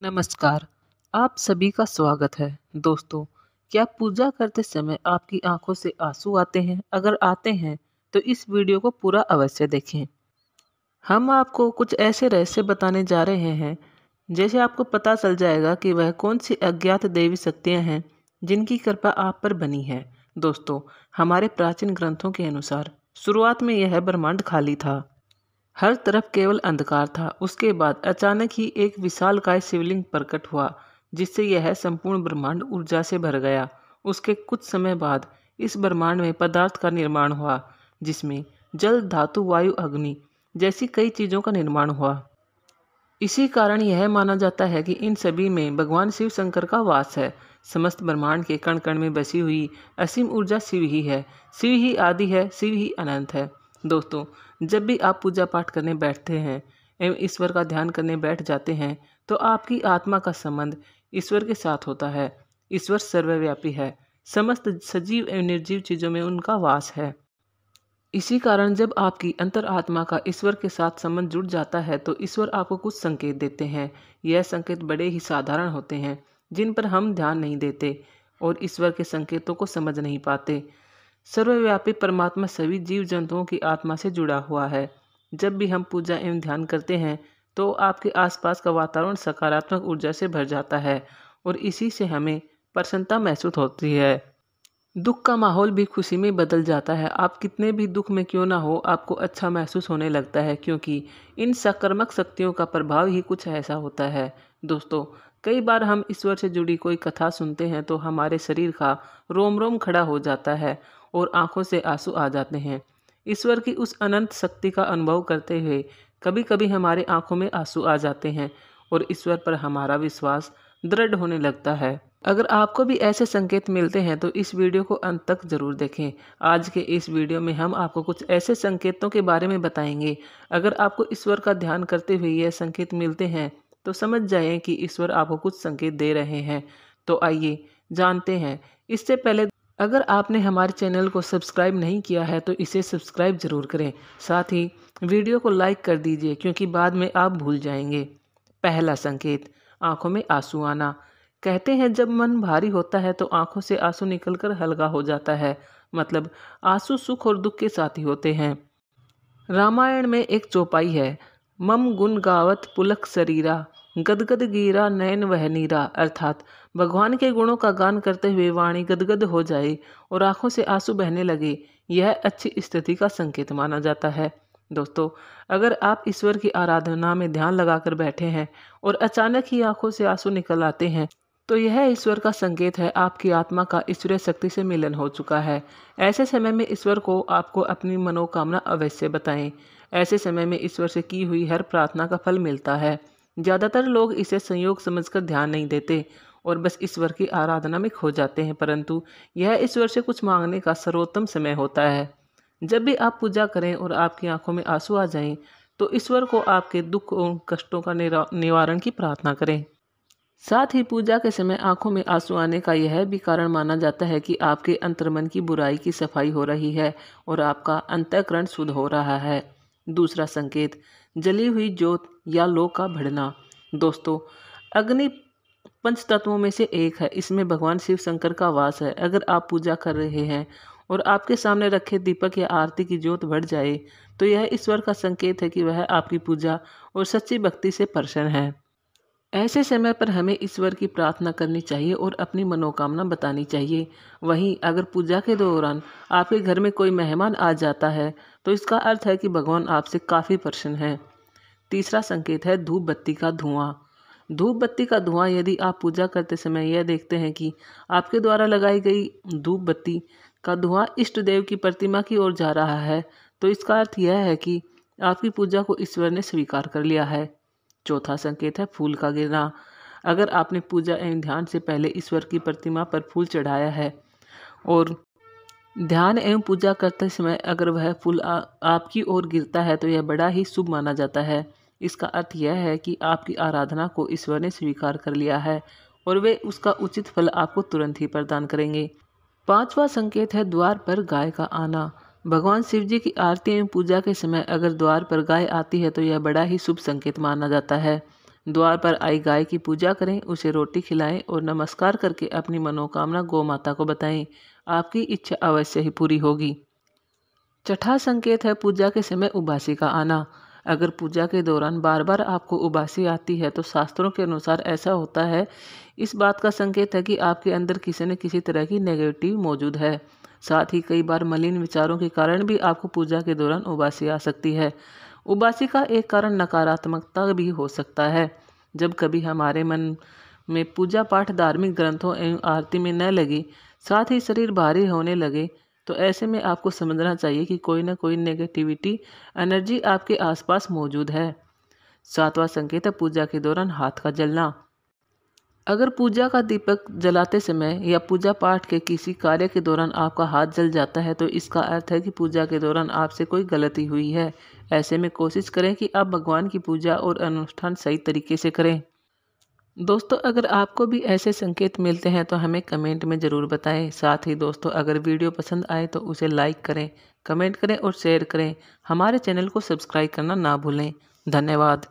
नमस्कार। आप सभी का स्वागत है। दोस्तों, क्या पूजा करते समय आपकी आंखों से आंसू आते हैं? अगर आते हैं तो इस वीडियो को पूरा अवश्य देखें। हम आपको कुछ ऐसे रहस्य बताने जा रहे हैं जैसे आपको पता चल जाएगा कि वह कौन सी अज्ञात देवी शक्तियां हैं जिनकी कृपा आप पर बनी है। दोस्तों, हमारे प्राचीन ग्रंथों के अनुसार शुरुआत में यह ब्रह्मांड खाली था। हर तरफ केवल अंधकार था। उसके बाद अचानक ही एक विशालकाय शिवलिंग प्रकट हुआ, जिससे यह संपूर्ण ब्रह्मांड ऊर्जा से भर गया। उसके कुछ समय बाद इस ब्रह्मांड में पदार्थ का निर्माण हुआ, जिसमें जल, धातु, वायु, अग्नि जैसी कई चीजों का निर्माण हुआ। इसी कारण यह माना जाता है कि इन सभी में भगवान शिव शंकर का वास है। समस्त ब्रह्मांड के कण कण में बसी हुई असीम ऊर्जा शिव ही है। शिव ही आदि है, शिव ही अनंत है। दोस्तों, जब भी आप पूजा पाठ करने बैठते हैं एवं ईश्वर का ध्यान करने बैठ जाते हैं तो आपकी आत्मा का संबंध ईश्वर के साथ होता है। ईश्वर सर्वव्यापी है। समस्त सजीव एवं निर्जीव चीजों में उनका वास है। इसी कारण जब आपकी अंतर आत्मा का ईश्वर के साथ संबंध जुड़ जाता है तो ईश्वर आपको कुछ संकेत देते हैं। यह संकेत बड़े ही साधारण होते हैं, जिन पर हम ध्यान नहीं देते और ईश्वर के संकेतों को समझ नहीं पाते। सर्वव्यापी परमात्मा सभी जीव जंतुओं की आत्मा से जुड़ा हुआ है। जब भी हम पूजा एवं ध्यान करते हैं तो आपके आसपास का वातावरण सकारात्मक ऊर्जा से भर जाता है और इसी से हमें प्रसन्नता महसूस होती है। दुख का माहौल भी खुशी में बदल जाता है। आप कितने भी दुख में क्यों ना हो, आपको अच्छा महसूस होने लगता है, क्योंकि इन सकारात्मक शक्तियों का प्रभाव ही कुछ ऐसा होता है। दोस्तों, कई बार हम ईश्वर से जुड़ी कोई कथा सुनते हैं तो हमारे शरीर का रोम रोम खड़ा हो जाता है और आंखों से आंसू आ जाते हैं। ईश्वर की उस अनंत शक्ति का अनुभव करते हुए कभी कभी हमारे आंखों में आंसू आ जाते हैं और ईश्वर पर हमारा विश्वास दृढ़ होने लगता है। अगर आपको भी ऐसे संकेत मिलते हैं तो इस वीडियो को अंत तक जरूर देखें। आज के इस वीडियो में हम आपको कुछ ऐसे संकेतों के बारे में बताएंगे। अगर आपको ईश्वर का ध्यान करते हुए यह संकेत मिलते हैं तो समझ जाएं कि ईश्वर आपको कुछ संकेत दे रहे हैं। तो आइए जानते हैं। इससे पहले अगर आपने हमारे चैनल को सब्सक्राइब नहीं किया है तो इसे सब्सक्राइब जरूर करें। साथ ही वीडियो को लाइक कर दीजिए, क्योंकि बाद में आप भूल जाएंगे। पहला संकेत, आंखों में आंसू आना। कहते हैं जब मन भारी होता है तो आंखों से आंसू निकलकर हल्का हो जाता है। मतलब आंसू सुख और दुख के साथ ही होते हैं। रामायण में एक चौपाई है, मम गुण गावत पुलक शरीरा, गदगद गीरा नयन वह नीरा। अर्थात भगवान के गुणों का गान करते हुए वाणी गदगद हो जाए और आंखों से आंसू बहने लगे, यह अच्छी स्थिति का संकेत माना जाता है। दोस्तों, अगर आप ईश्वर की आराधना में ध्यान लगाकर बैठे हैं और अचानक ही आंखों से आंसू निकल आते हैं तो यह ईश्वर का संकेत है। आपकी आत्मा का ईश्वरीय शक्ति से मिलन हो चुका है। ऐसे समय में ईश्वर को आपको अपनी मनोकामना अवश्य बताएं। ऐसे समय में ईश्वर से की हुई हर प्रार्थना का फल मिलता है। ज़्यादातर लोग इसे संयोग समझकर ध्यान नहीं देते और बस ईश्वर की आराधना में खो जाते हैं, परंतु यह ईश्वर से कुछ मांगने का सर्वोत्तम समय होता है। जब भी आप पूजा करें और आपकी आंखों में आंसू आ जाएं, तो ईश्वर को आपके दुख और कष्टों का निवारण की प्रार्थना करें। साथ ही पूजा के समय आंखों में आंसू आने का यह भी कारण माना जाता है कि आपके अंतर्मन की बुराई की सफाई हो रही है और आपका अंतःकरण शुद्ध हो रहा है। दूसरा संकेत, जली हुई ज्योत या लौ का बढ़ना। दोस्तों, अग्नि पंच तत्वों में से एक है। इसमें भगवान शिव शंकर का वास है। अगर आप पूजा कर रहे हैं और आपके सामने रखे दीपक या आरती की ज्योत बढ़ जाए तो यह ईश्वर का संकेत है कि वह आपकी पूजा और सच्ची भक्ति से प्रसन्न है। ऐसे समय पर हमें ईश्वर की प्रार्थना करनी चाहिए और अपनी मनोकामना बतानी चाहिए। वहीं अगर पूजा के दौरान आपके घर में कोई मेहमान आ जाता है तो इसका अर्थ है कि भगवान आपसे काफ़ी प्रसन्न है। तीसरा संकेत है धूप बत्ती का धुआं। धूप बत्ती का धुआं, यदि आप पूजा करते समय यह देखते हैं कि आपके द्वारा लगाई गई धूप बत्ती का धुआं इष्ट देव की प्रतिमा की ओर जा रहा है तो इसका अर्थ यह है कि आपकी पूजा को ईश्वर ने स्वीकार कर लिया है। चौथा संकेत है फूल का गिरना। अगर आपने पूजा एवं ध्यान से पहले ईश्वर की प्रतिमा पर फूल चढ़ाया है और ध्यान एवं पूजा करते समय अगर वह फूल आपकी ओर गिरता है तो यह बड़ा ही शुभ माना जाता है। इसका अर्थ यह है कि आपकी आराधना को ईश्वर ने स्वीकार कर लिया है और वे उसका उचित फल आपको तुरंत ही प्रदान करेंगे। पांचवा संकेत है द्वार पर गाय का आना। भगवान शिव जी की आरती एवं पूजा के समय अगर द्वार पर गाय आती है तो यह बड़ा ही शुभ संकेत माना जाता है। द्वार पर आई गाय की पूजा करें, उसे रोटी खिलाएं और नमस्कार करके अपनी मनोकामना गौ माता को बताएं। आपकी इच्छा अवश्य ही पूरी होगी। छठा संकेत है पूजा के समय उबासी का आना। अगर पूजा के दौरान बार बार आपको उबासी आती है तो शास्त्रों के अनुसार ऐसा होता है। इस बात का संकेत है कि आपके अंदर किसी न किसी तरह की नेगेटिव मौजूद है। साथ ही कई बार मलिन विचारों के कारण भी आपको पूजा के दौरान उबासी आ सकती है। उबासी का एक कारण नकारात्मकता भी हो सकता है। जब कभी हमारे मन में पूजा पाठ, धार्मिक ग्रंथों एवं आरती में न लगे, साथ ही शरीर भारी होने लगे, तो ऐसे में आपको समझना चाहिए कि कोई ना कोई नेगेटिविटी एनर्जी आपके आसपास मौजूद है। सातवां संकेत है पूजा के दौरान हाथ का जलना। अगर पूजा का दीपक जलाते समय या पूजा पाठ के किसी कार्य के दौरान आपका हाथ जल जाता है तो इसका अर्थ है कि पूजा के दौरान आपसे कोई गलती हुई है। ऐसे में कोशिश करें कि आप भगवान की पूजा और अनुष्ठान सही तरीके से करें। दोस्तों, अगर आपको भी ऐसे संकेत मिलते हैं तो हमें कमेंट में ज़रूर बताएं। साथ ही दोस्तों, अगर वीडियो पसंद आए तो उसे लाइक करें, कमेंट करें और शेयर करें। हमारे चैनल को सब्सक्राइब करना ना भूलें। धन्यवाद।